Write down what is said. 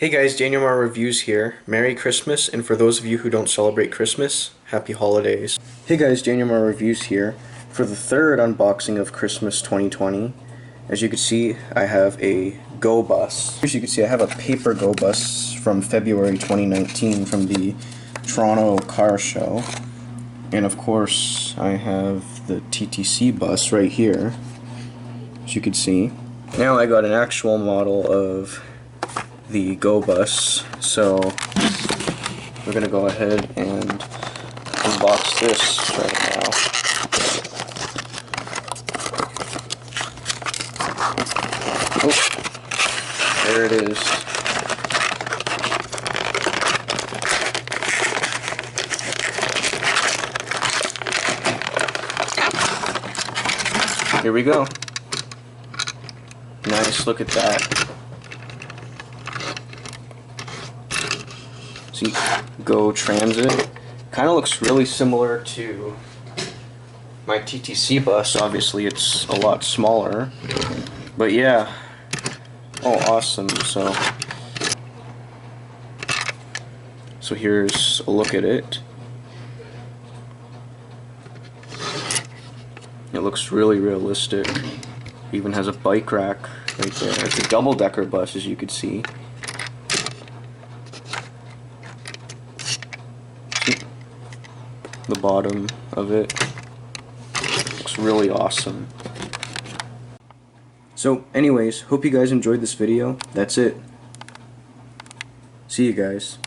Hey guys, Daniel Mar Reviews here. Merry Christmas, and for those of you who don't celebrate Christmas, Happy Holidays. Hey guys, Daniel Mar Reviews here. For the third unboxing of Christmas 2020, as you can see, I have a Go Bus. As you can see, I have a paper Go Bus from February 2019 from the Toronto Car Show. And of course, I have the TTC bus right here, as you can see. Now I got an actual model of the Go Bus, so we're gonna go ahead and unbox this right now. Oh, there it is. Here we go. Nice, look at that. See, Go Transit. Kind of looks really similar to my TTC bus. Obviously, it's a lot smaller. But yeah. Oh, awesome. So here's a look at it. It looks really realistic. Even has a bike rack right there. It's a double-decker bus, as you can see. The bottom of it looks really awesome. So anyways, hope you guys enjoyed this video. That's it. See you guys.